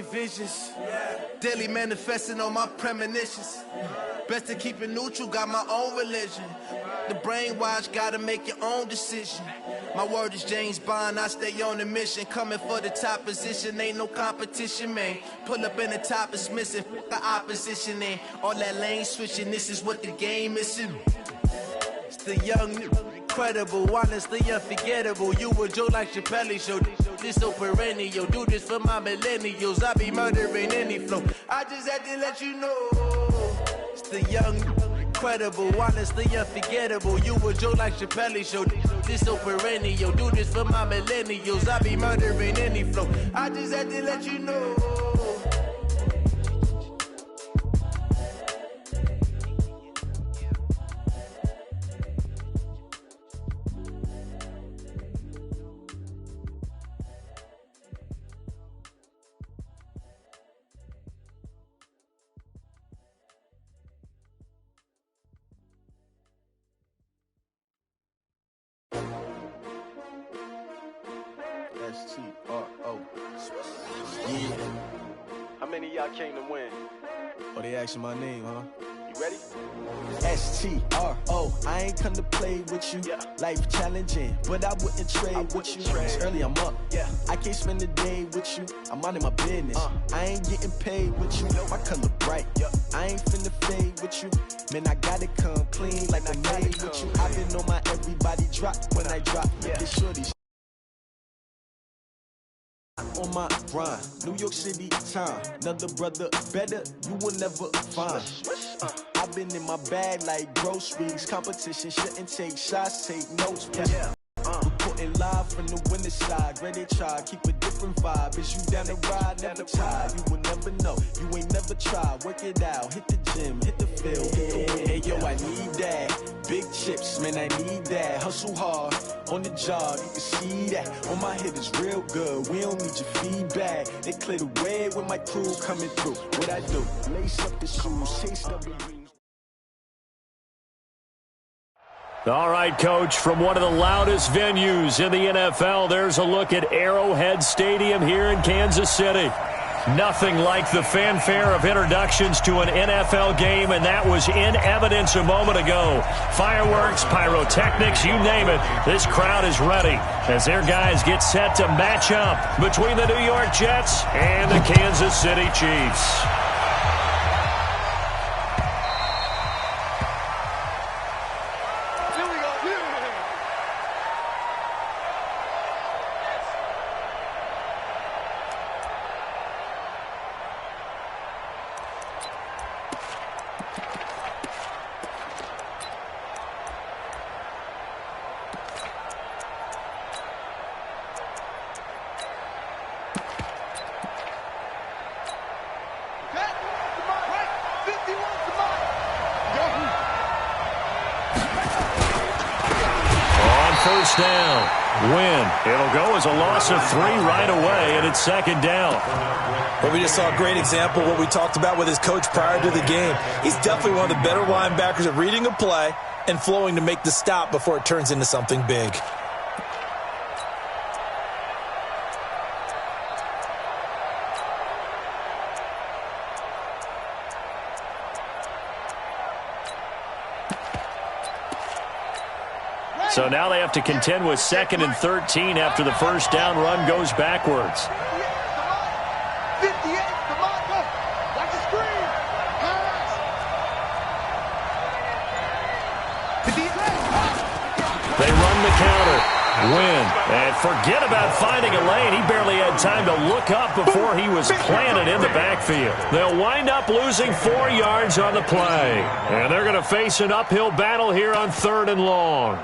Visions, daily manifesting on my premonitions. Best to keep it neutral, got my own religion. The brainwash, gotta make your own decision. My word is James Bond, I stay on a mission. Coming for the top position, ain't no competition, man. Pull up in the top, it's missing, fuck the opposition, and all that lane switching, this is what the game is. It's the young, incredible, honestly unforgettable. You a Joe like Chappelle show. This so perennial, do this for my millennials. I be murdering any flow. I just had to let you know. It's the young, incredible, honestly unforgettable. You a Joe like Chappelle show. This so perennial, do this for my millennials. I be murdering any flow. I just had to let you know. S-T-R-O. Yeah. How many of y'all came to win? Oh, they asking my name, huh? You ready? S-T-R-O. I ain't come to play with you. Yeah. Life challenging, but I wouldn't trade with you. It's early, I'm up. Yeah. I can't spend the day with you. I'm minding my business. I ain't getting paid with you. My color bright. Yeah. I ain't finna fade with you. Man, I gotta come clean like I made with you. I've been on my everybody drop when I drop. Yeah. Get shorty. On my grind, New York City time. Another brother better, you will never find. I've been in my bag like groceries. Competition shouldn't take shots, take notes. Yeah. Reporting live from the winning side. Ready to try, keep a different vibe. Is you down the ride, never tired. You will never know, you ain't never tried. Work it out, hit the gym, hit the field, hit the win. Hey yo, I need that. Big chips, man, I need that. Hustle hard, on the job, you can see that. On my hit is real good, we don't need your feedback. They clear the way when my crew coming through. What I do, lace up the shoes, chase up the rings. All right, Coach, from one of the loudest venues in the NFL, there's a look at Arrowhead Stadium here in Kansas City. Nothing like the fanfare of introductions to an NFL game, and that was in evidence a moment ago. Fireworks, pyrotechnics, you name it, this crowd is ready as their guys get set to match up between the New York Jets and the Kansas City Chiefs. First down. Win. It'll go as a loss of 3 right away, and it's second down. Well, we just saw a great example of what we talked about with his coach prior to the game. He's definitely one of the better linebackers at reading a play and flowing to make the stop before it turns into something big. So now they have to contend with 2nd and 13 after the first down run goes backwards. They run the counter. Win. And forget about finding a lane. He barely had time to look up before he was planted in the backfield. They'll wind up losing 4 yards on the play. And they're going to face an uphill battle here on 3rd and long.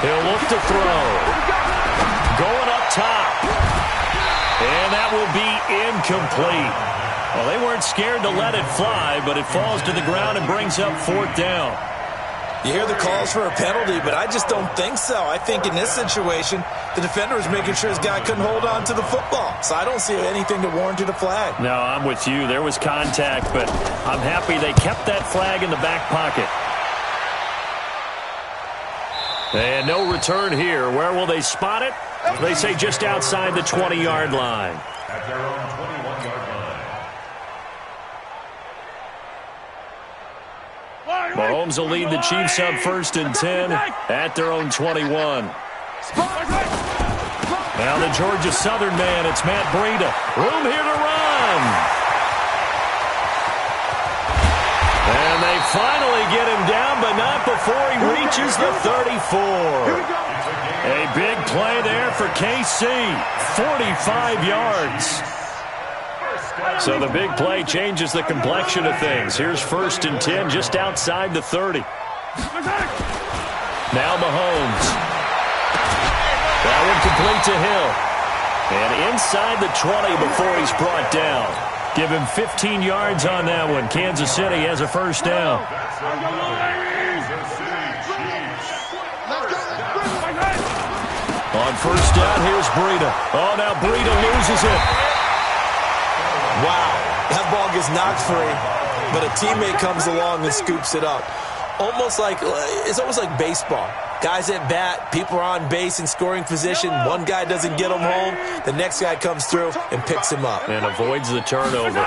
He'll look to throw. Going up top. And that will be incomplete. Well, they weren't scared to let it fly, but it falls to the ground and brings up 4th down. You hear the calls for a penalty, but I just don't think so. I think in this situation, the defender was making sure his guy couldn't hold on to the football. So I don't see anything that warranted a flag. No, I'm with you. There was contact, but I'm happy they kept that flag in the back pocket. And no return here. Where will they spot it? They say just outside the 20-yard line. At their own 21-yard line. Mahomes will lead the Chiefs up 1st and 10 at their own 21. Now the Georgia Southern man, it's Matt Breida. Room here to run. And they finally get him down, but not before he reaches the 34. A big play there for KC. 45 yards. So the big play changes the complexion of things. Here's 1st and 10 just outside the 30. Now Mahomes. That one complete to Hill. And inside the 20 before he's brought down. Give him 15 yards on that one. Kansas City has a 1st down. On 1st down, here's Breida. Oh, now Breida loses it. Wow, that ball gets knocked free, but a teammate comes along and scoops it up. It's almost like baseball. Guys at bat, people are on base in scoring position. One guy doesn't get him home. The next guy comes through and picks him up. And avoids the turnover.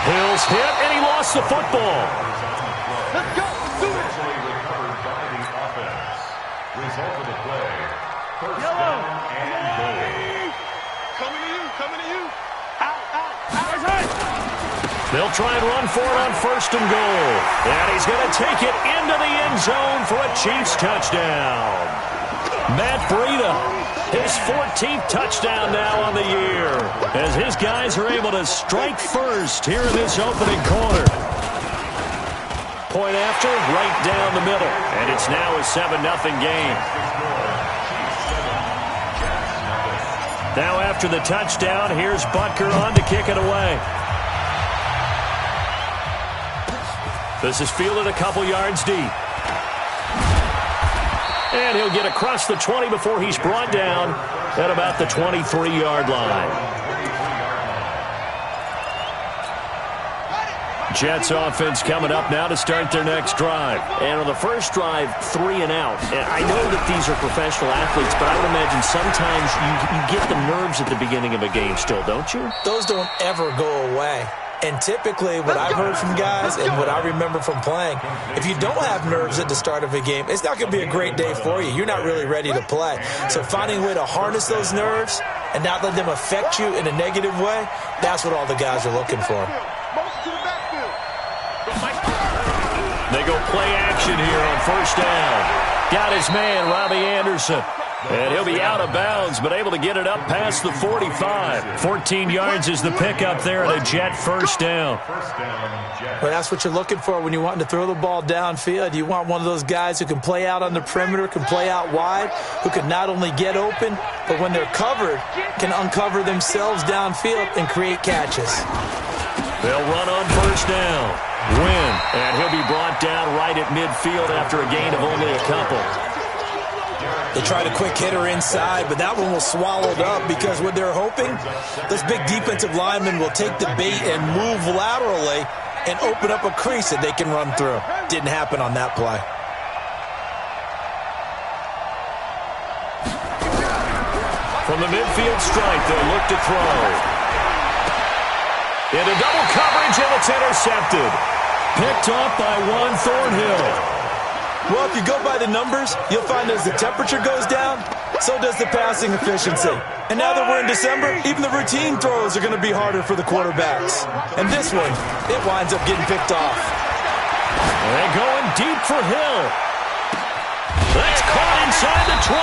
Hill's hit, and he lost the football. Let's go. Do it. Recovered by the offense. Result of the play. 1st down and goal. Coming to you. Out. They'll try and run for it on 1st and goal. And he's going to take it into the end zone for a Chiefs touchdown. Matt Breida, his 14th touchdown now on the year, as his guys are able to strike first here in this opening quarter. Point after, right down the middle. And it's now a 7-0 game. Now after the touchdown, here's Butker on to kick it away. This is fielded a couple yards deep. And he'll get across the 20 before he's brought down at about the 23-yard line. Jets offense coming up now to start their next drive. And on the first drive, 3 and out. And I know that these are professional athletes, but I would imagine sometimes you get the nerves at the beginning of a game still, don't you? Those don't ever go away. And typically, what I've heard from guys and what I remember from playing, if you don't have nerves at the start of a game, it's not going to be a great day for you. You're not really ready to play. So finding a way to harness those nerves and not let them affect you in a negative way, that's what all the guys are looking for. They go play action here on 1st down. Got his man, Robbie Anderson. And he'll be out of bounds, but able to get it up past the 45. 14 yards is the pickup there at a Jet 1st down. Well, that's what you're looking for when you're wanting to throw the ball downfield. You want one of those guys who can play out on the perimeter, can play out wide, who can not only get open, but when they're covered, can uncover themselves downfield and create catches. They'll run on 1st down. Win, and he'll be brought down right at midfield after a gain of only a couple. They tried a quick hitter inside, but that one was swallowed up because what they're hoping, those big defensive linemen will take the bait and move laterally and open up a crease that they can run through. Didn't happen on that play. From the midfield stripe, they'll look to throw. Into double coverage, and it's intercepted. Picked up by Juan Thornhill. Well, if you go by the numbers, you'll find as the temperature goes down, so does the passing efficiency. And now that we're in December, even the routine throws are going to be harder for the quarterbacks. And this one, it winds up getting picked off. They're going deep for Hill. That's caught inside the 20.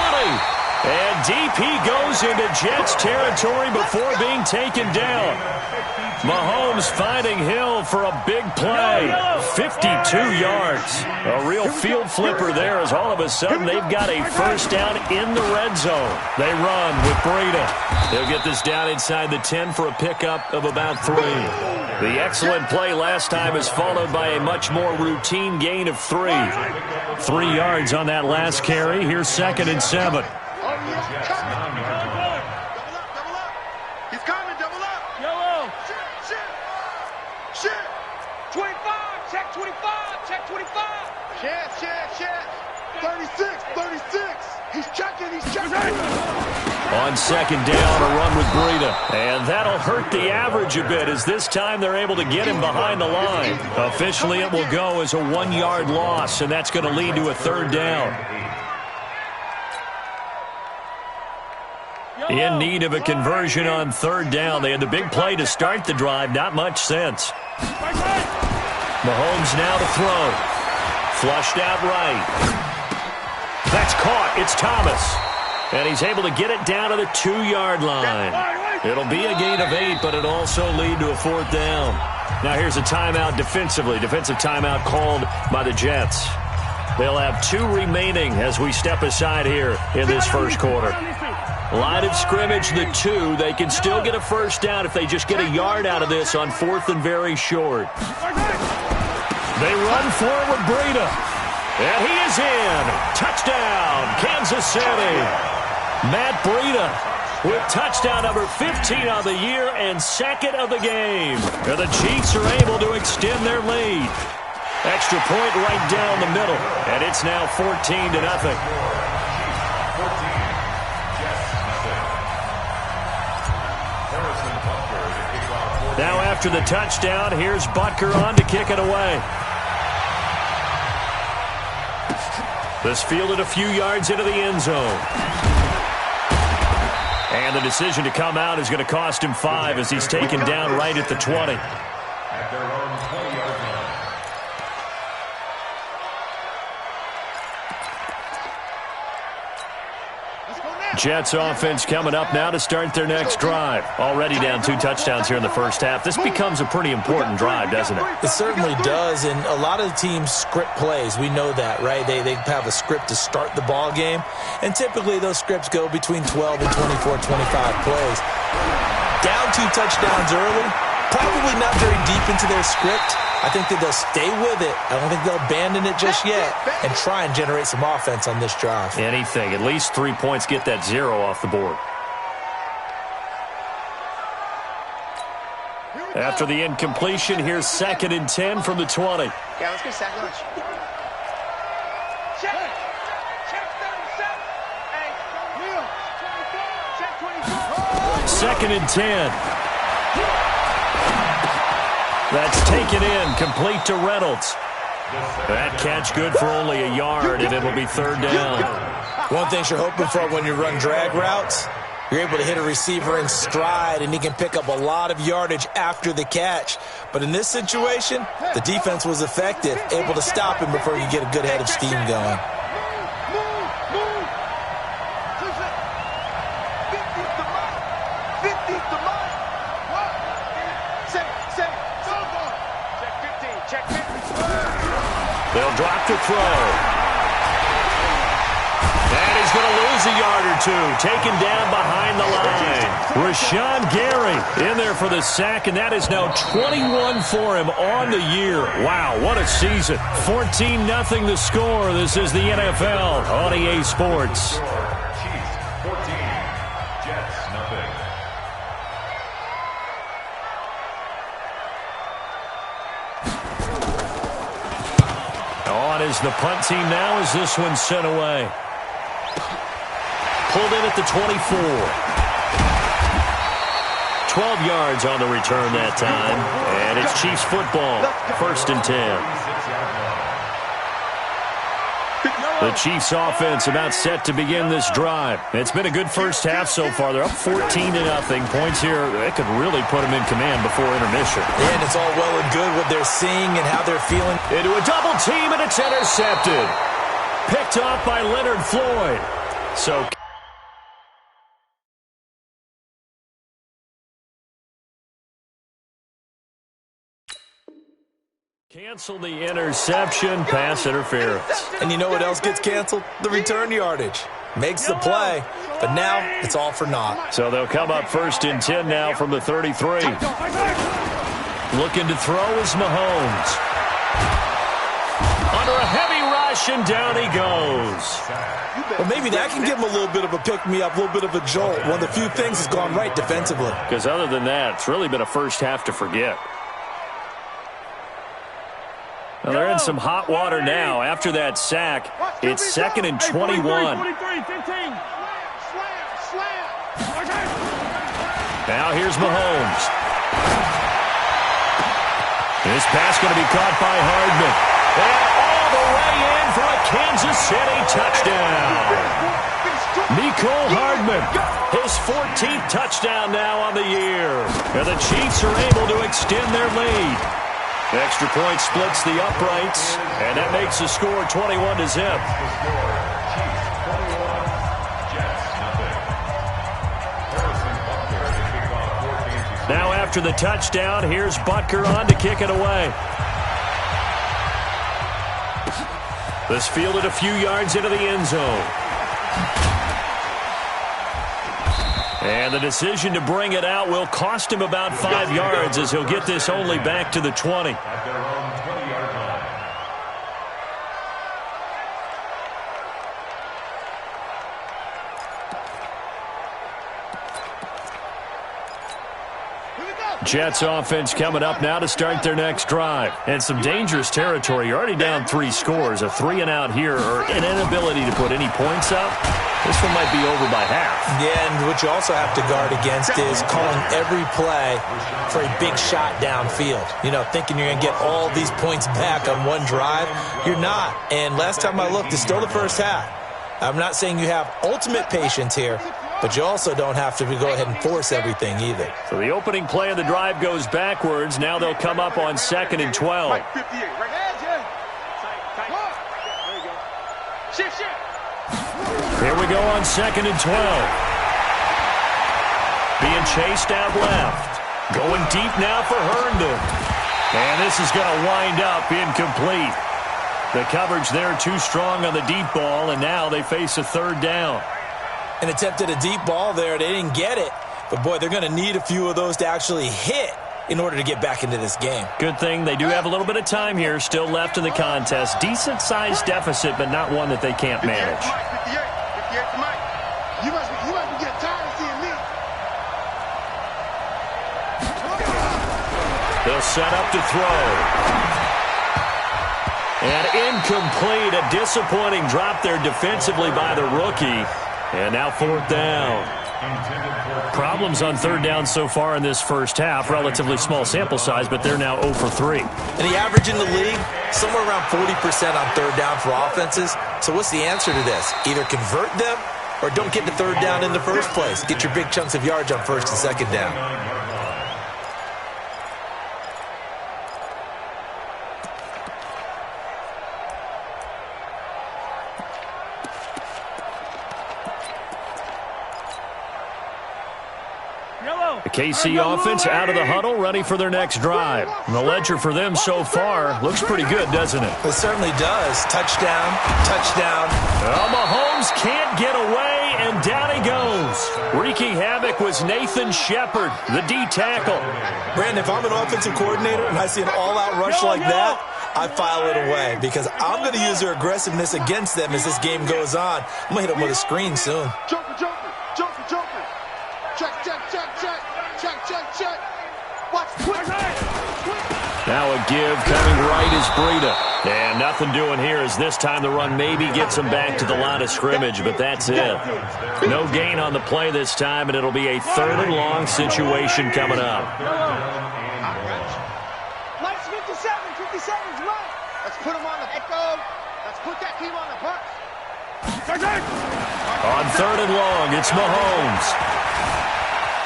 And deep he goes into Jets territory before being taken down. Mahomes finding Hill for a big play. 52 yards. A real field flipper there as all of a sudden they've got a 1st down in the red zone. They run with Breida. They'll get this down inside the 10 for a pickup of about 3. The excellent play last time is followed by a much more routine gain of 3. 3 yards on that last carry. Here's 2nd and 7. He's coming, double up. Yellow. Shit. 25, check 25, check 25. Check. 36. He's checking. On 2nd down, a run with Breida. And that'll hurt the average a bit, as this time they're able to get him behind the line. Officially, it will go as a 1-yard loss, and that's going to lead to a 3rd down. In need of a conversion on 3rd down. They had the big play to start the drive. Not much sense. Mahomes now to throw. Flushed out right. That's caught. It's Thomas. And he's able to get it down to the 2-yard line. It'll be a gain of 8, but it'll also lead to a 4th down. Now here's a timeout defensively. Defensive timeout called by the Jets. They'll have 2 remaining as we step aside here in this first quarter. Line of scrimmage, the 2. They can still get a 1st down if they just get a yard out of this on 4th and very short. They run forward with Breida. And he is in. Touchdown, Kansas City. Matt Breida with touchdown number 15 of the year and 2nd of the game. And the Chiefs are able to extend their lead. Extra point right down the middle. And it's now 14-0. Now after the touchdown, here's Butker on to kick it away. This fielded a few yards into the end zone. And the decision to come out is going to cost him 5 as he's taken down right at the 20. At their own 20-yard line. Jets offense coming up now to start their next drive. Already down 2 touchdowns here in the first half. This becomes a pretty important drive, doesn't it? It certainly does, and a lot of the teams script plays. We know that, right? They have a script to start the ball game, and typically those scripts go between 12 and 24, 25 plays. Down 2 touchdowns early, probably not very deep into their script. I think that they'll stay with it. I don't think they'll abandon it just yet and try and generate some offense on this drive. Anything. At least 3 points, get that 0 off the board. After the incompletion, here's 2nd and 10 from the 20. Yeah, let's get sack lunch. Check 37. Hey, Neil. Check 24. 2nd and 10. That's taken in, complete to Reynolds. That catch good for only a yard, and it'll be 3rd down. One thing you're hoping for when you run drag routes, you're able to hit a receiver in stride, and he can pick up a lot of yardage after the catch. But in this situation, the defense was effective, able to stop him before you get a good head of steam going. They'll drop to throw. And he's going to lose a yard or 2. Taken down behind the line. Rashawn Gary in there for the sack, and that is now 21 for him on the year. Wow, what a season. 14-0 the score. This is the NFL on EA Sports. Chiefs 14, Jets nothing. On is the punt team now as this one's sent away. Pulled in at the 24. 12 yards on the return that time. And it's Chiefs football. 1st and 10. The Chiefs offense about set to begin this drive. It's been a good first half so far. They're up 14-0. Points here, that could really put them in command before intermission. And it's all well and good what they're seeing and how they're feeling. Into a double team, and it's intercepted. Picked off by Leonard Floyd. So cancel the interception, pass interference. And you know what else gets canceled? The return yardage. Makes the play, but now it's all for naught. So they'll come up 1st and 10 now from the 33. Looking to throw is Mahomes. Under a heavy rush, and down he goes. Well, maybe that can give him a little bit of a pick-me-up, a little bit of a jolt. One of the few things has gone right defensively. Because other than that, it's really been a first half to forget. Well, they're in some hot water now. After that sack, it's 2nd and 21. Now here's Mahomes. This pass going to be caught by Hardman. And all the way in for a Kansas City touchdown. Mecole Hardman, his 14th touchdown now on the year. And the Chiefs are able to extend their lead. The extra point splits the uprights, and that makes the score 21-0. Now after the touchdown, here's Butker on to kick it away. This fielded a few yards into the end zone. And the decision to bring it out will cost him about 5 yards as he'll get this only back to the 20. At their own 20-yard line. Jets offense coming up now to start their next drive. And some dangerous territory. You're already down 3 scores. A 3-and-out here or an inability to put any points up. This one might be over by half. Yeah, and what you also have to guard against is calling every play for a big shot downfield. You know, thinking you're going to get all these points back on one drive. You're not. And last time I looked, it's still the first half. I'm not saying you have ultimate patience here, but you also don't have to go ahead and force everything either. So the opening play of the drive goes backwards. Now they'll come up on 2nd and 12. Here we go on 2nd and 12. Being chased out left. Going deep now for Herndon. And this is going to wind up incomplete. The coverage there too strong on the deep ball, and now they face a 3rd down. An attempt at a deep ball there. They didn't get it. But, boy, they're going to need a few of those to actually hit in order to get back into this game. Good thing they do have a little bit of time here still left in the contest. Decent-sized deficit, but not one that they can't manage. 58 to Mike. You must be getting tired of seeing me. They'll set up to throw. And incomplete. A disappointing drop there defensively by the rookie. And now 4th down. Problems on 3rd down so far in this first half. Relatively small sample size, but they're now 0 for 3. And the average in the league, somewhere around 40% on 3rd down for offenses. So what's the answer to this? Either convert them or don't get to 3rd down in the first place. Get your big chunks of yards on 1st and 2nd down. The KC offense out of the huddle, ready for their next drive. And the ledger for them so far looks pretty good, doesn't it? It certainly does. Touchdown, touchdown. Well, Mahomes can't get away, and down he goes. Wreaking havoc was Nathan Shepard, the D tackle. Brandon, if I'm an offensive coordinator and I see an all-out rush like that, I file it away because I'm going to use their aggressiveness against them as this game goes on. I'm going to hit them with a screen soon. Joker. Check. Watch, quick. Now a give coming right is Breida. And nothing doing here as this time the run maybe gets him back to the line of scrimmage, but that's it. No gain on the play this time, and it'll be a 3rd and long situation coming up. Lights 57's right. Let's put him on the echo. Let's put that team on the bus. On 3rd and long, it's Mahomes.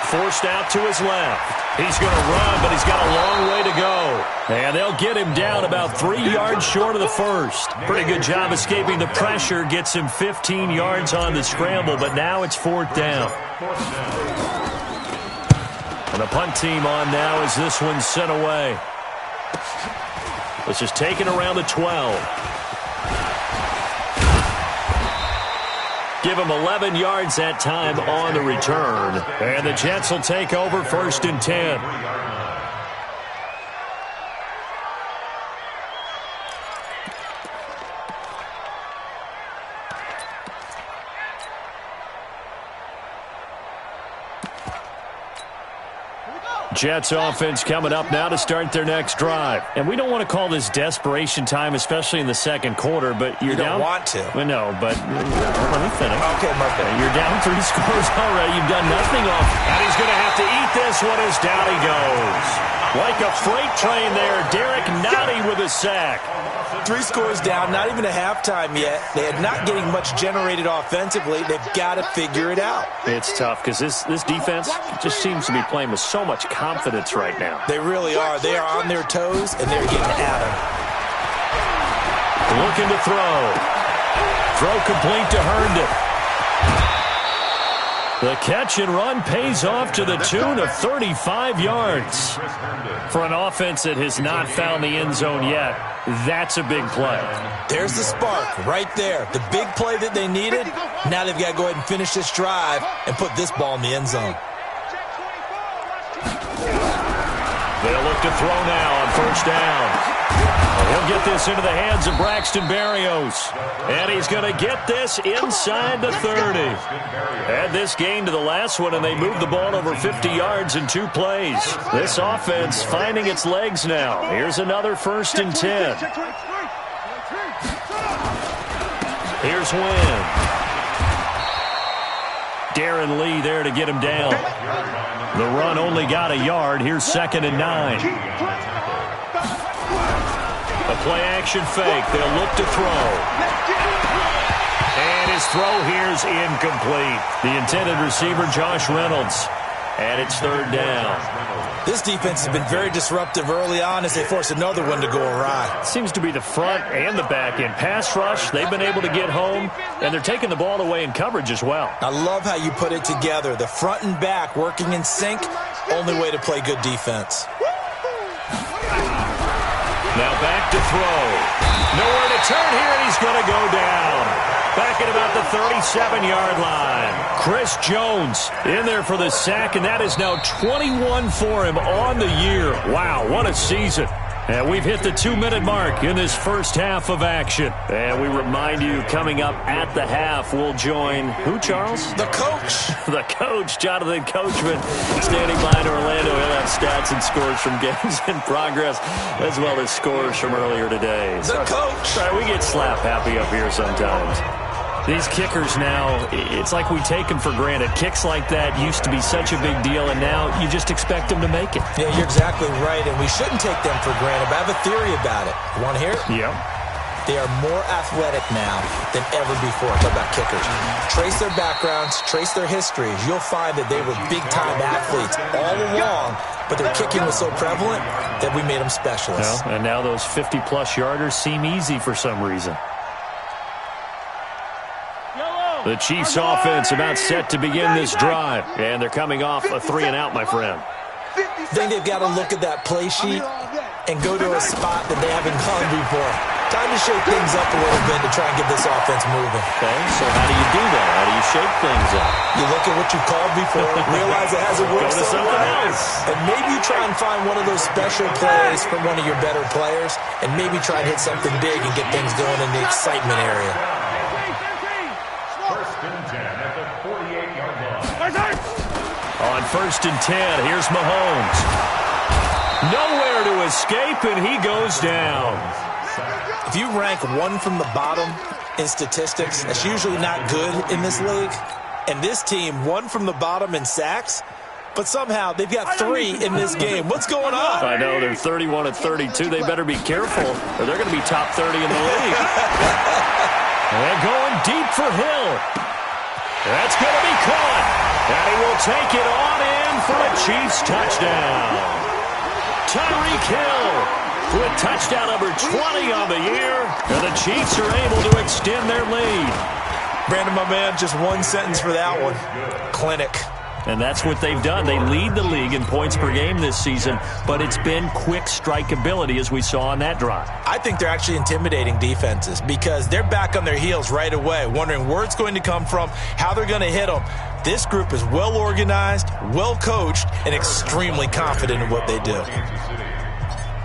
Forced out to his left. He's going to run, but he's got a long way to go. And they'll get him down about 3 yards short of the first. Pretty good job escaping the pressure. Gets him 15 yards on the scramble, but now it's 4th down. And the punt team on now as this one's sent away. This is taken around the 12. Give him 11 yards that time on the return. And the Jets will take over 1st and 10. Jets offense coming up now to start their next drive. And we don't want to call this desperation time, especially in the second quarter, but you're down. You don't want to. Well, no, but let me finish. Okay, my bad. You're down 3 scores already. You've done nothing off. And he's going to have to eat this one as down he goes. Like a freight train there, Derek Nottie with a sack. 3 scores down, not even a halftime yet. They are not getting much generated offensively. They've got to figure it out. It's tough because this defense just seems to be playing with so much confidence right now. They really are. They are on their toes, and they're getting at them. Looking to throw. Throw complete to Herndon. The catch and run pays off to the tune of 35 yards. For an offense that has not found the end zone yet, that's a big play. There's the spark right there. The big play that they needed. Now they've got to go ahead and finish this drive and put this ball in the end zone. They'll look to throw now on first down. He'll get this into the hands of Braxton Berrios. And he's going to get this inside the 30. Add this gain to the last one, and they move the ball over 50 yards in 2 plays. This offense finding its legs now. Here's another 1st and 10. Here's Wynn. Darren Lee there to get him down. The run only got a yard. Here's 2nd and 9. A play-action fake. They'll look to throw. And his throw here's incomplete. The intended receiver, Josh Reynolds. And it's 3rd down. This defense has been very disruptive early on as they force another one to go awry. Seems to be the front and the back end. Pass rush, they've been able to get home, and they're taking the ball away in coverage as well. I love how you put it together. The front and back working in sync, only way to play good defense. Now back to throw. Nowhere to turn here, and he's going to go down. Back at about the 37-yard line. Chris Jones in there for the sack, and that is now 21 for him on the year. Wow, what a season. And we've hit the 2-minute mark in this first half of action. And we remind you, coming up at the half, we'll join who, Charles? The coach. The coach, Jonathan Coachman, standing by in Orlando. He'll have stats and scores from games in progress, as well as scores from earlier today. The coach. Sorry, we get slap happy up here sometimes. These kickers now, it's like we take them for granted. Kicks like that used to be such a big deal, and now you just expect them to make it. Yeah, you're exactly right, and we shouldn't take them for granted. But I have a theory about it. You want to hear it? Yep. They are more athletic now than ever before. Talk about kickers. Trace their backgrounds, trace their histories. You'll find that they were big-time athletes all along, but their kicking was so prevalent that we made them specialists. Well, and now those 50-plus yarders seem easy for some reason. The Chiefs offense about set to begin this drive. And they're coming off a 3-and-out, my friend. I think they've got to look at that play sheet and go to a spot that they haven't gone before. Time to shake things up a little bit to try and get this offense moving. Okay, so how do you do that? How do you shake things up? You look at what you called before, realize it hasn't worked somewhere else. And maybe you try and find one of those special plays from one of your better players, and maybe try and hit something big and get things going in the excitement area. On 1st and 10, here's Mahomes. Nowhere to escape, and he goes down. If you rank one from the bottom in statistics, that's usually not good in this league. And this team, one from the bottom in sacks, but somehow they've got 3 in this game. What's going on? I know, they're 31-32. They better be careful, or they're going to be top 30 in the league. And going deep for Hill. That's going to be caught. And he will take it on in for a Chiefs touchdown. Tyreek Hill with touchdown number 20 on the year. And the Chiefs are able to extend their lead. Brandon, my man, just one sentence for that one. Clinic. And that's what they've done. They lead the league in points per game this season, but it's been quick strikeability as we saw on that drive. I think they're actually intimidating defenses because they're back on their heels right away, wondering where it's going to come from, how they're going to hit them. This group is well organized, well coached, and extremely confident in what they do.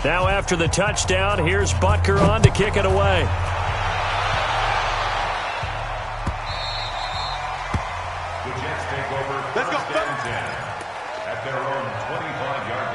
Now after the touchdown, here's Butker on to kick it away. Let's go. At their own 25-yard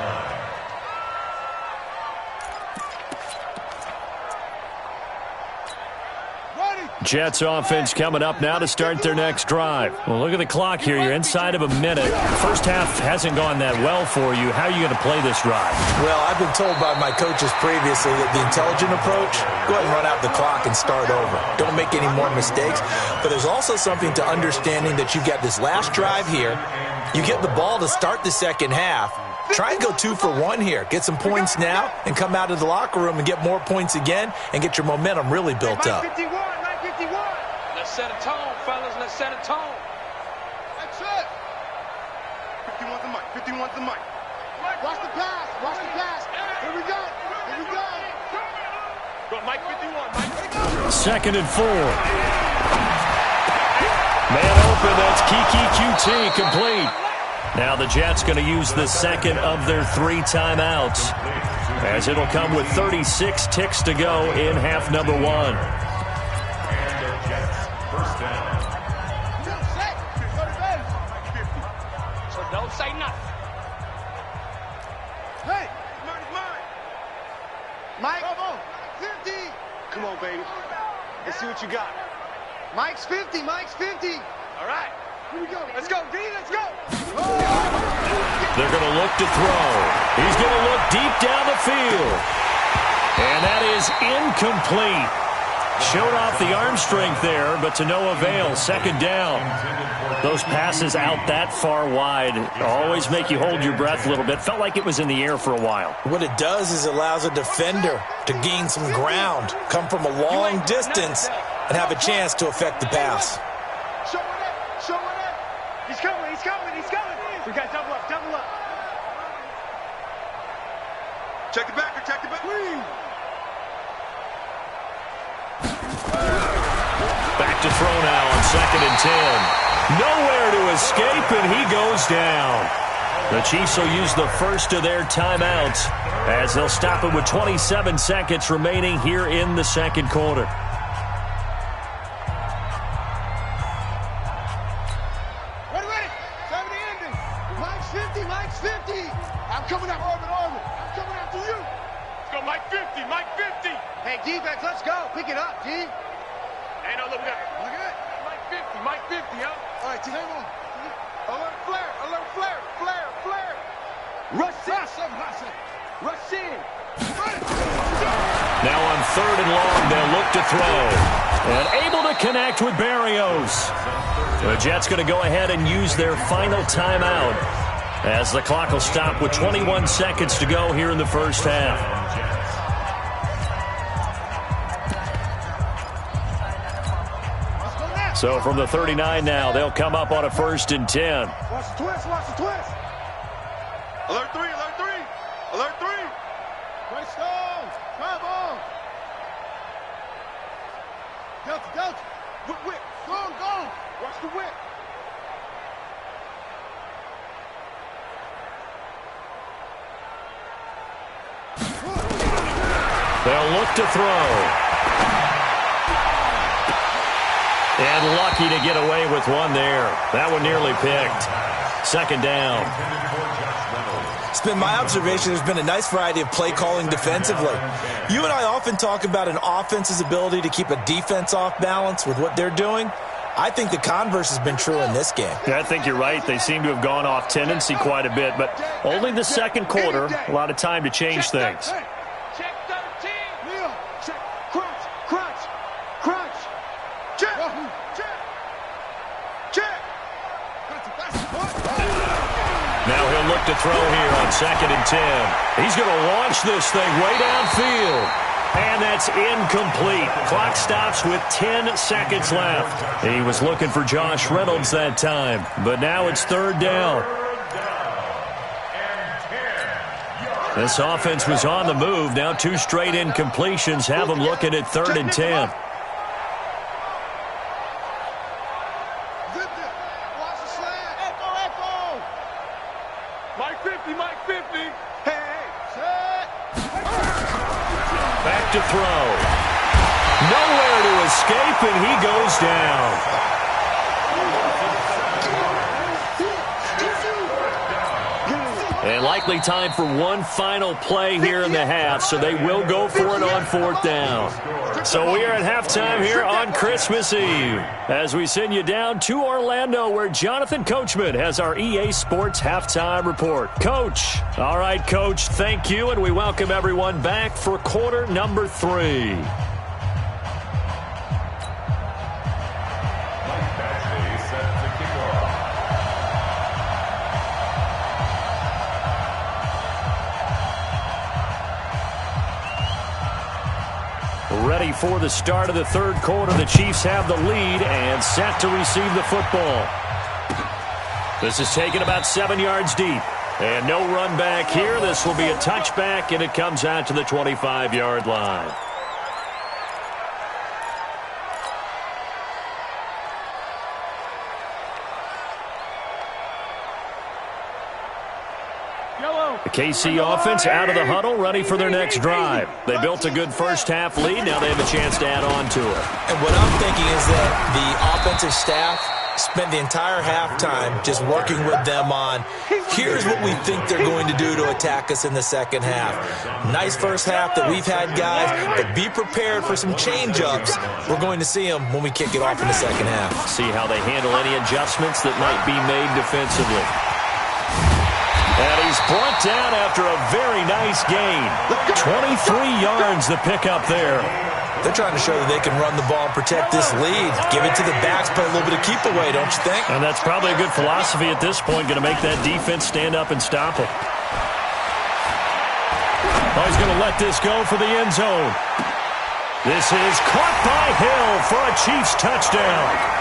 Jets offense coming up now to start their next drive. Well, look at the clock here. You're inside of a minute. The first half hasn't gone that well for you. How are you going to play this drive? Well, I've been told by my coaches previously that the intelligent approach, go ahead and run out the clock and start over. Don't make any more mistakes. But there's also something to understanding that you got this last drive here. You get the ball to start the second half. Try and go 2 for 1 here. Get some points now and come out of the locker room and get more points again and get your momentum really built up. Let's set a tone, fellas. Let's set a tone. That's it. 51's the mic. 51's the mic. Watch the pass. Watch the pass. Here we go. Here we go. Go, Mike 51. Mike 51. Second and 4. Man open. That's Kiki QT complete. Now the Jets going to use the second of their 3 timeouts, as it'll come with 36 ticks to go in half number 1. And the Jets first down. So don't say nothing. Hey, mine. Mike, come on. 50. Come on, baby. Let's see what you got. Mike's 50. Mike's 50. All right. Here we go. Let's go, D. Let's go. They're going to look to throw. He's going to look deep down the field. And that is incomplete. Showed off the arm strength there, but to no avail. Second down. Those passes out that far wide always make you hold your breath a little bit. Felt like it was in the air for a while. What it does is it allows a defender to gain some ground, come from a long distance, and have a chance to affect the pass. Show it. He's coming. We got double up. Check the back. Back to throw now on 2nd and 10. Nowhere to escape, and he goes down. The Chiefs will use the first of their timeouts as they'll stop it with 27 seconds remaining here in the second quarter. Mike's 50. I'm coming up, Orbit. I'm coming after you. Let's go, Mike 50. Hey, defense, let's go. Pick it up, G. Hey, no, look at it. Mike 50, huh? All right, T, hang on. Alert flare. Rush in. Now on 3rd and long, they'll look to throw. And able to connect with Berrios. The Jets going to go ahead and use their final timeout, as the clock will stop with 21 seconds to go here in the first half. So from the 39 now, they'll come up on a 1st and 10. Watch the twist. Alert 3. Greystone, drive on. Delta. Whip. Go. Watch the whip. They'll look to throw. And lucky to get away with one there. That one nearly picked. Second down. It's been my observation there's been a nice variety of play calling defensively. You and I often talk about an offense's ability to keep a defense off balance with what they're doing. I think the converse has been true in this game. Yeah, I think you're right. They seem to have gone off tendency quite a bit, but only the second quarter, a lot of time to change things. Check 13. Neil, check. Crunch. Check. Now he'll look to throw here on 2nd and 10. He's going to launch this thing way downfield. And that's incomplete. Clock stops with 10 seconds left. He was looking for Josh Reynolds that time, but now it's 3rd down. This offense was on the move. Now 2 straight incompletions have them looking at 3rd and 10. Back to throw. Nowhere to escape, and he goes down. And like likely time for one final play here in the half, so they will go for it on 4th down. So we are at halftime here on Christmas Eve as we send you down to Orlando, where Jonathan Coachman has our EA Sports Halftime Report. Coach. All right, Coach, thank you, and we welcome everyone back for quarter number 3. Ready for the start of the 3rd quarter. The Chiefs have the lead and set to receive the football. This is taken about 7 yards deep. And no run back here. This will be a touchback, and it comes out to the 25-yard line. The KC offense out of the huddle, ready for their next drive. They built a good first-half lead. Now they have a chance to add on to it. And what I'm thinking is that the offensive staff spent the entire halftime just working with them on, here's what we think they're going to do to attack us in the second half. Nice first half that we've had, guys, but be prepared for some change-ups. We're going to see them when we kick it off in the second half. See how they handle any adjustments that might be made defensively. And he's brought down after a very nice gain. 23 yards the pickup there. They're trying to show that they can run the ball and protect this lead. Give it to the backs, play a little bit of keep away, don't you think? And that's probably a good philosophy at this point, going to make that defense stand up and stop him. Oh, he's going to let this go for the end zone. This is caught by Hill for a Chiefs touchdown.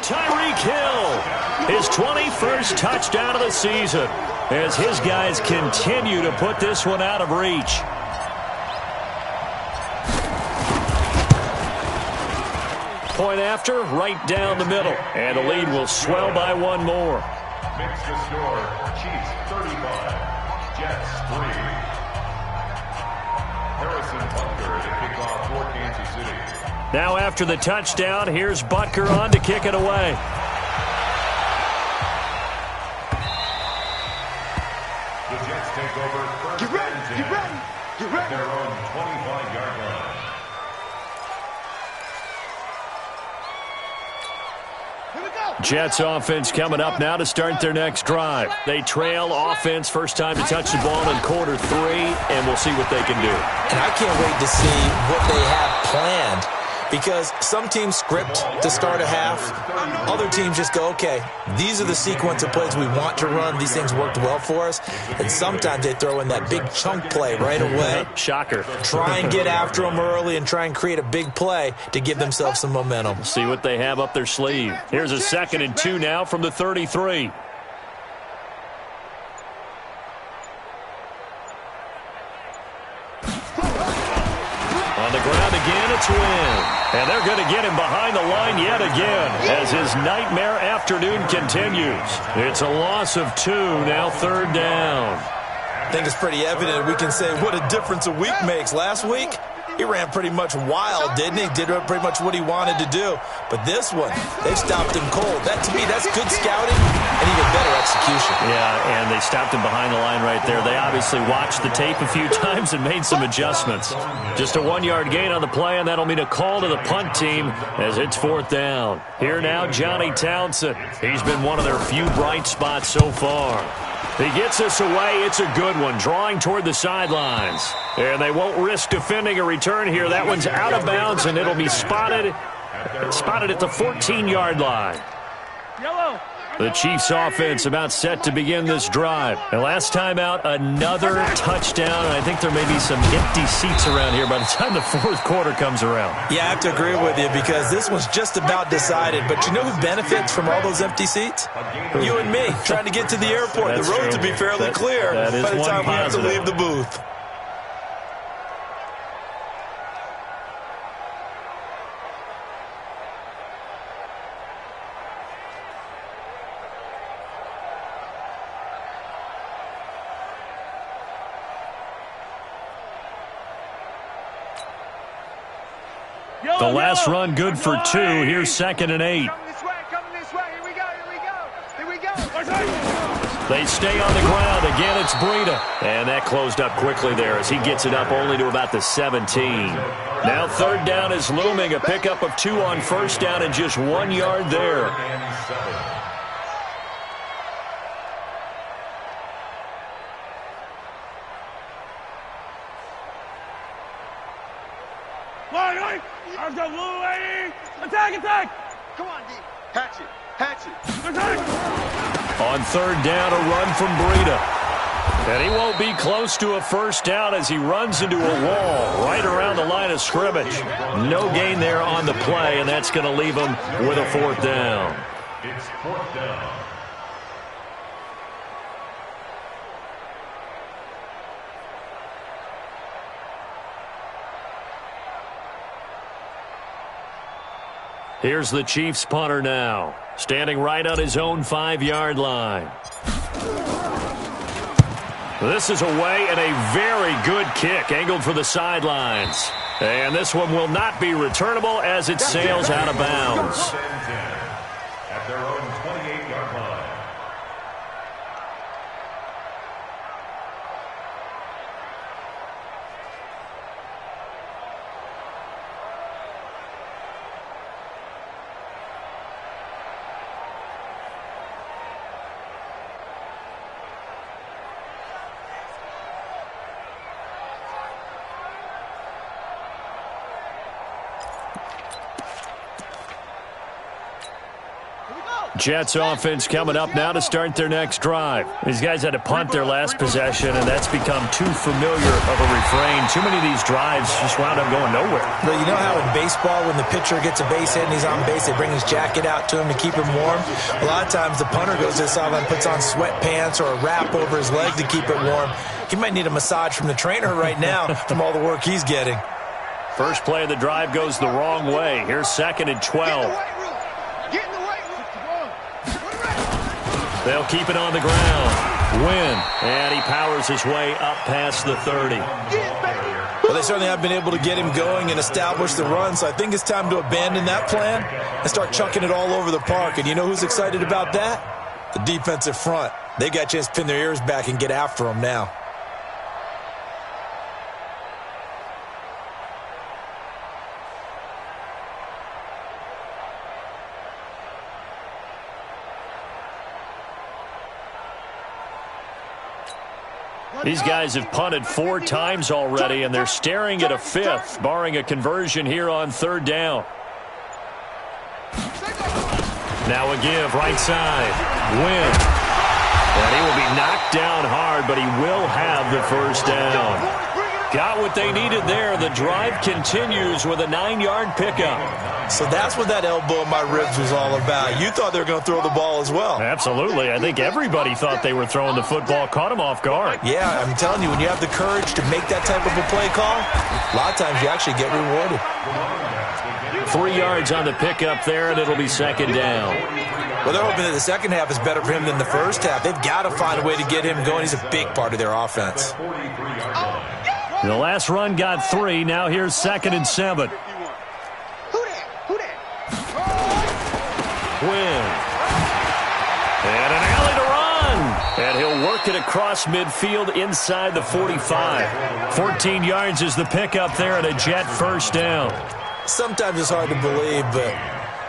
Tyreek Hill, his 21st touchdown of the season, as his guys continue to put this one out of reach. Point after, right down the middle, and the lead will swell by one more. Makes the score, Chiefs 35, Jets 3. Harrison Butker to kick off for Kansas City. Now after the touchdown, here's Butker on to kick it away. The Jets take over first and 10 at their own 25-yard line. Jets offense coming up now to start their next drive. They trail offense, first time to touch the ball in quarter 3, and we'll see what they can do. And I can't wait to see what they have planned, because some teams script to start a half. Other teams just go, okay, these are the sequence of plays we want to run. These things worked well for us. And sometimes they throw in that big chunk play right away. Shocker. Try and get after them early and try and create a big play to give themselves some momentum. See what they have up their sleeve. Here's a 2nd and 2 now from the 33. On the ground again, it's Wynn. And they're going to get him behind the line yet again as his nightmare afternoon continues. It's a loss of 2, now 3rd down. I think it's pretty evident we can say what a difference a week makes. Last week, he ran pretty much wild, didn't he? Did pretty much what he wanted to do. But this one, they stopped him cold. That, to me, that's good scouting and even better execution. Yeah, and they stopped him behind the line right there. They obviously watched the tape a few times and made some adjustments. Just a 1-yard gain on the play, and that'll mean a call to the punt team as it's 4th down. Here now, Johnny Townsend. He's been one of their few bright spots so far. He gets us away. It's a good one, drawing toward the sidelines. And they won't risk defending a return here. That one's out of bounds, and it'll be spotted at the 14-yard line. Yellow. The Chiefs offense about set to begin this drive. And last time out, another touchdown. And I think there may be some empty seats around here by the time the 4th quarter comes around. Yeah, I have to agree with you because this one's just about decided. But you know who benefits from all those empty seats? You and me, trying to get to the airport. The roads will be fairly clear by the time we have to leave the booth. The last run good for 2. Here's 2nd and 8. Coming this way. Here we go. They stay on the ground. Again, it's Breida. And that closed up quickly there as he gets it up only to about the 17. Now 3rd down is looming. A pickup of 2 on 1st down and just 1 yard there. Attack! Come on, D. Hatch it. On 3rd down, a run from Breida. And he won't be close to a 1st down as he runs into a wall right around the line of scrimmage. No gain there on the play, and that's going to leave him with a 4th down. It's 4th down. Here's the Chiefs punter now, standing right on his own 5-yard line. This is away and a very good kick, angled for the sidelines. And this one will not be returnable as it sails out of bounds. At their own 28-yard line. Jets offense coming up now to start their next drive. These guys had to punt their last possession, and that's become too familiar of a refrain. Too many of these drives just wound up going nowhere. But you know how in baseball, when the pitcher gets a base hit and he's on base, they bring his jacket out to him to keep him warm? A lot of times the punter goes to the sideline, puts on sweatpants or a wrap over his leg to keep it warm. He might need a massage from the trainer right now from all the work he's getting. First play of the drive goes the wrong way. Here's 2nd and 12. They'll keep it on the ground. Win. And he powers his way up past the 30. Well, they certainly have been able to get him going and establish the run, so I think it's time to abandon that plan and start chucking it all over the park. And you know who's excited about that? The defensive front. They got a chance to pin their ears back and get after him now. These guys have punted 4 times already, and they're staring at a 5th, barring a conversion here on 3rd down. Now a give, right side. Win. And he will be knocked down hard, but he will have the 1st down. Got what they needed there. The drive continues with a 9-yard pickup. So that's what that elbow in my ribs was all about. You thought they were going to throw the ball as well. Absolutely. I think everybody thought they were throwing the football, caught him off guard. Yeah, I'm telling you, when you have the courage to make that type of a play call, a lot of times you actually get rewarded. 3 yards on the pickup there, and it'll be 2nd down. Well, they're hoping that the second half is better for him than the first half. They've got to find a way to get him going. He's a big part of their offense. The last run got 3. Now here's 2nd and 7. Win. And an alley to run. And he'll work it across midfield inside the 45. 14 yards is the pickup there and a Jet 1st down. Sometimes it's hard to believe, but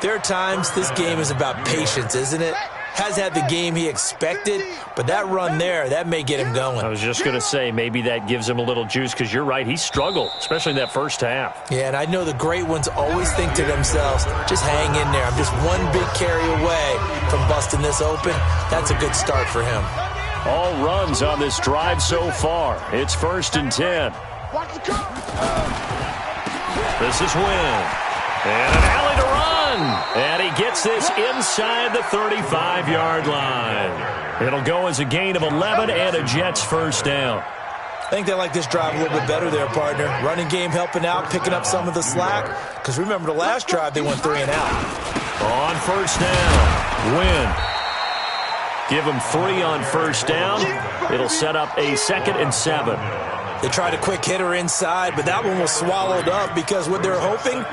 there are times this game is about patience, isn't it? Has had the game he expected, but that run there, that may get him going. I was just going to say, maybe that gives him a little juice, because you're right, he struggled, especially in that first half. Yeah, and I know the great ones always think to themselves, just hang in there. I'm just one big carry away from busting this open. That's a good start for him. All runs on this drive so far. It's 1st and 10. This is Win. And an alley to run. And he gets this inside the 35-yard line. It'll go as a gain of 11 and a Jets 1st down. I think they like this drive a little bit better there, partner. Running game helping out, picking up some of the slack. Because remember the last drive, they went 3 and out. On 1st down, Win. Give him 3 on 1st down. It'll set up a 2nd and 7. They tried a quick hitter inside, but that one was swallowed up because what they're hoping,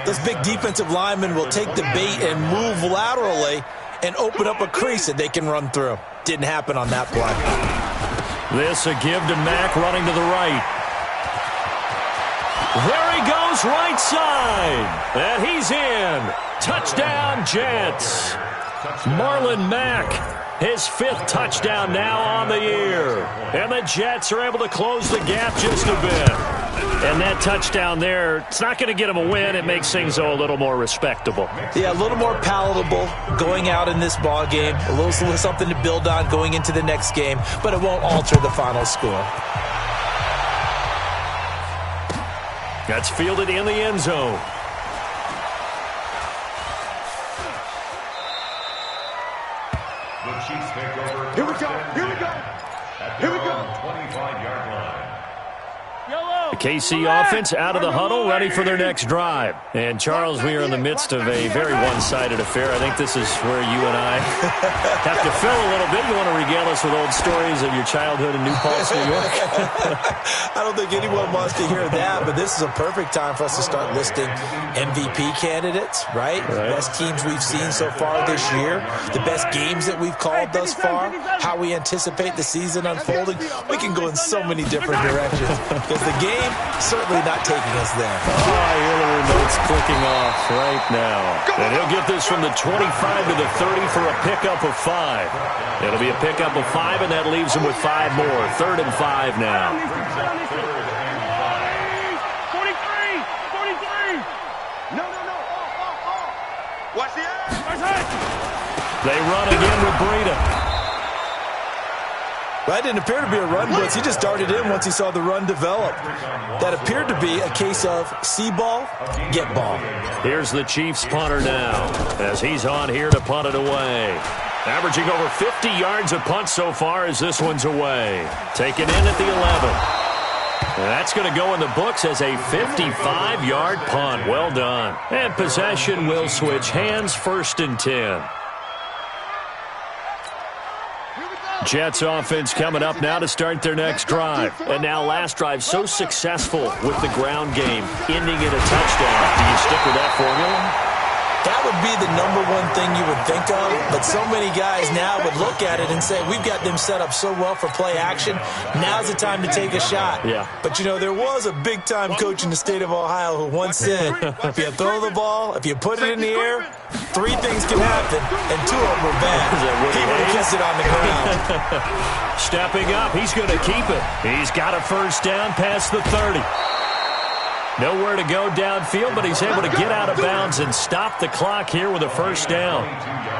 those big defensive linemen will take the bait and move laterally and open up a crease that they can run through. Didn't happen on that play. This a give to Mack running to the right. There he goes, right side. And he's in. Touchdown, Jets. Marlon Mack, his 5th touchdown now on the year. And the Jets are able to close the gap just a bit. And that touchdown there, it's not going to get them a win. It makes things, though, a little more respectable. Yeah, a little more palatable going out in this ball game. A little something to build on going into the next game, but it won't alter the final score. That's fielded in the end zone. The Chiefs take over. Here we go. Here we go. At Here we their go. own 25-yard line. The KC offense out of the huddle, ready for their next drive. And, Charles, we are in the midst of a very one-sided affair. I think this is where you and I have to fill a little bit. You want to regale us with old stories of your childhood in New Paltz, New York? I don't think anyone wants to hear that, but this is a perfect time for us to start listing MVP candidates, right? The best teams we've seen so far this year, the best games that we've called thus far, how we anticipate the season unfolding. We can go in so many different directions because the game certainly not taking us there. I hear the remotes clicking off right now. And he'll get this from the 25 to the 30 for a pickup of 5. It'll be a pickup of 5, and that leaves him with 5 more. 3rd and 5 now. 43. No. Watch the edge. They run again with Breida. That didn't appear to be a run blitz. He just darted in once he saw the run develop. That appeared to be a case of see ball, get ball. Here's the Chiefs punter now as he's on here to punt it away. Averaging over 50 yards a punt so far as this one's away. Taken in at the 11. And that's going to go in the books as a 55-yard punt. Well done. And possession will switch hands, 1st and 10. Jets offense coming up now to start their next drive. And now last drive so successful with the ground game, ending in a touchdown. Do you stick with that formula? That would be the #1 thing you would think of, but so many guys now would look at it and say, we've got them set up so well for play action, now's the time to take a shot. Yeah. But, you know, there was a big-time coach in the state of Ohio who once said, if you throw the ball, if you put it in the air, 3 things can happen, and 2 of them are bad. He would have kissed it on the ground. Stepping up, he's going to keep it. He's got a 1st down past the 30. Nowhere to go downfield, but he's able to get out of bounds and stop the clock here with a 1st down.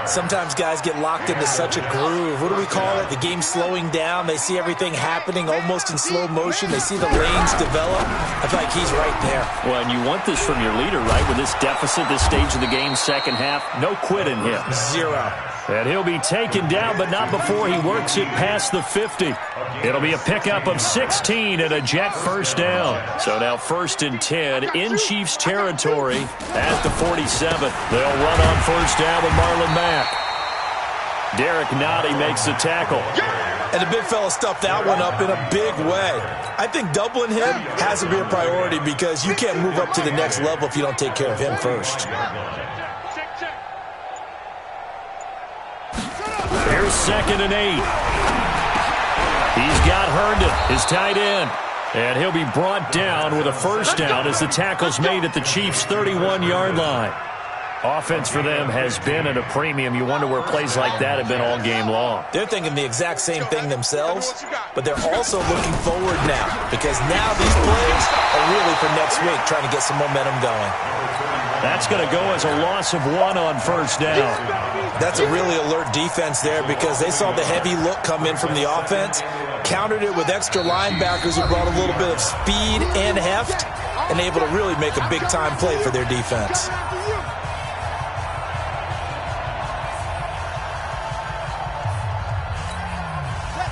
Sometimes guys get locked into such a groove. What do we call it? The game's slowing down. They see everything happening almost in slow motion. They see the lanes develop. I feel like he's right there. Well, and you want this from your leader, right? With this deficit, this stage of the game, second half, no quit in him. 0. And he'll be taken down, but not before he works it past the 50. It'll be a pickup of 16 and a Jet 1st down. So now 1st and 10 in Chiefs territory at the 47. They'll run on 1st down with Marlon Mack. Derek Nottie makes the tackle. And the big fella stuffed that one up in a big way. I think doubling him has to be a priority because you can't move up to the next level if you don't take care of him first. Here's 2nd and 8. He's got Herndon, his tight end. And he'll be brought down with a 1st down as the tackle's made at the Chiefs' 31-yard line. Offense for them has been at a premium. You wonder where plays like that have been all game long. They're thinking the exact same thing themselves, but they're also looking forward now because now these plays are really for next week, trying to get some momentum going. That's going to go as a loss of 1 on 1st down. That's a really alert defense there because they saw the heavy look come in from the offense, countered it with extra linebackers who brought a little bit of speed and heft, and able to really make a big-time play for their defense.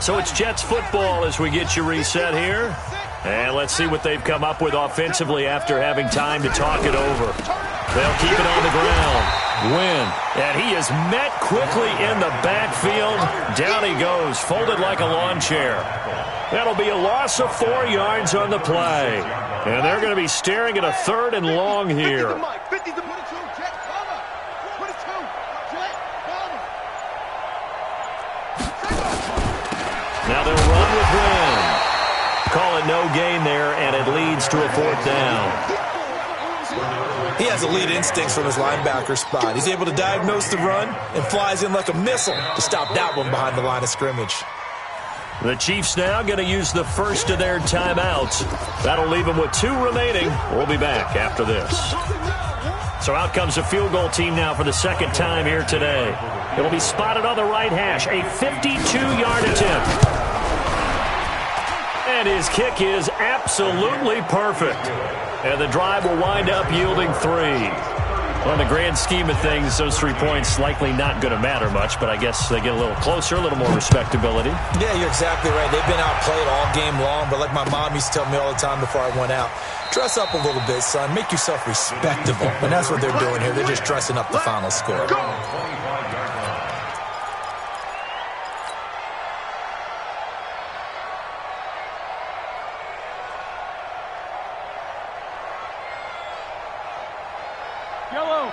So it's Jets football as we get you reset here. And let's see what they've come up with offensively after having time to talk it over. They'll keep it on the ground. Wynn, and he is met quickly in the backfield. Down he goes, folded like a lawn chair. That'll be a loss of 4 yards on the play. And they're going to be staring at a 3rd and long here. Now they'll run with Wynn. Call it no gain there, and it leads to a 4th down. He has elite instincts from his linebacker spot. He's able to diagnose the run and flies in like a missile to stop that one behind the line of scrimmage. The Chiefs now going to use the first of their timeouts. That'll leave them with 2 remaining. We'll be back after this. So out comes a field goal team now for the 2nd time here today. It'll be spotted on the right hash. A 52-yard attempt. And his kick is absolutely perfect. And the drive will wind up yielding 3. On the grand scheme of things, those 3 points likely not going to matter much, but I guess they get a little closer, a little more respectability. Yeah, you're exactly right. They've been outplayed all game long, but like my mom used to tell me all the time before I went out, dress up a little bit, son. Make yourself respectable. And that's what they're doing here. They're just dressing up the final score.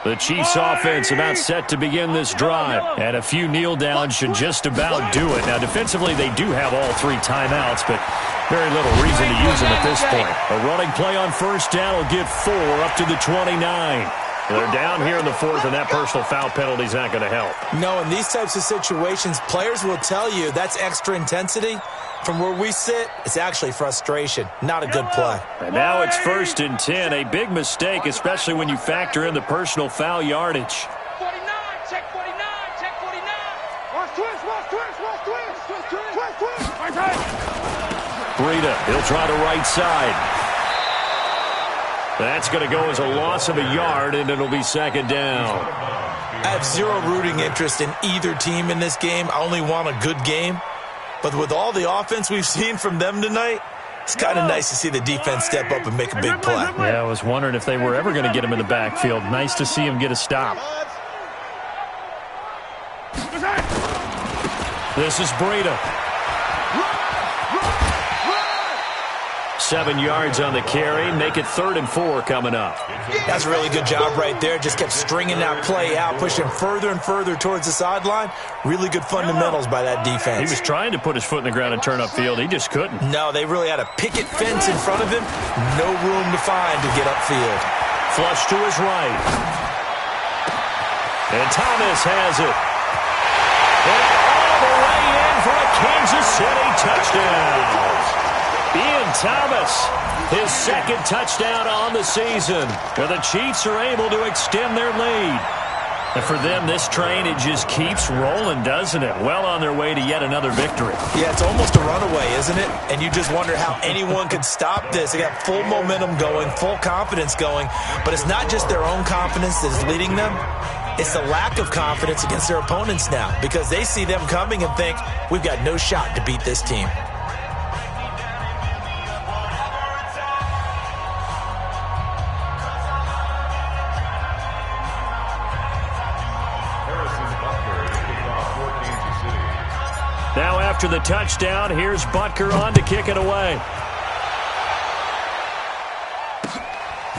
The Chiefs offense about set to begin this drive. And a few kneel downs should just about do it. Now, defensively, they do have all 3 timeouts, but very little reason to use them at this point. A running play on 1st down will get 4 up to the 29. They're down here in the 4th, and that personal foul penalty is not going to help. No, in these types of situations, players will tell you that's extra intensity. From where we sit, it's actually frustration. Not a good play. And now it's 1st and 10. A big mistake, especially when you factor in the personal foul yardage. 49, check 49, check 49. Watch twist, watch twist, watch twist, twist, twist, twist. Breida, he'll try the right side. That's going to go as a loss of a yard, and it'll be 2nd down. I have zero rooting interest in either team in this game. I only want a good game. But with all the offense we've seen from them tonight, it's kind of nice to see the defense step up and make a big play. Yeah, I was wondering if they were ever going to get him in the backfield. Nice to see him get a stop. This is Breida. 7 yards on the carry. Make it 3rd and 4 coming up. That's a really good job right there. Just kept stringing that play out, pushing further and further towards the sideline. Really good fundamentals by that defense. He was trying to put his foot in the ground and turn upfield. He just couldn't. No, they really had a picket fence in front of him. No room to find to get upfield. Flush to his right. And Thomas has it. And all the way in for a Kansas City touchdown. Ian Thomas, his 2nd touchdown on the season. Where the Chiefs are able to extend their lead. And for them, this train, it just keeps rolling, doesn't it? Well on their way to yet another victory. Yeah, it's almost a runaway, isn't it? And you just wonder how anyone could stop this. They got full momentum going, full confidence going. But it's not just their own confidence that is leading them. It's the lack of confidence against their opponents now. Because they see them coming and think, we've got no shot to beat this team. Now after the touchdown, here's Butker on to kick it away.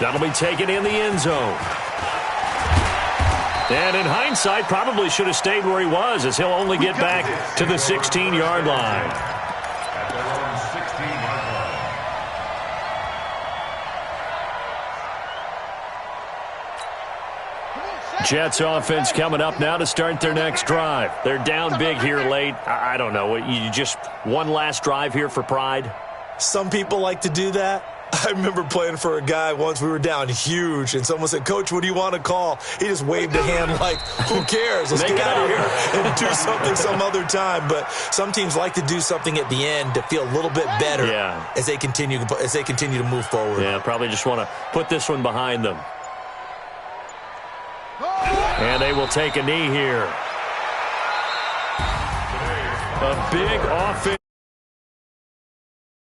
That'll be taken in the end zone. And in hindsight, probably should have stayed where he was, as he'll only get back to the 16-yard line. At their own 16-yard line. Jets offense coming up now to start their next drive. They're down big here late. I don't know. You just one last drive here for pride? Some people like to do that. I remember playing for a guy once. We were down huge, and someone said, Coach, what do you want to call? He just waved a hand like, who cares? Let's get out of here and do something some other time. But some teams like to do something at the end to feel a little bit better as they continue to move forward. Yeah, probably just want to put this one behind them. And they will take a knee here. A big offense.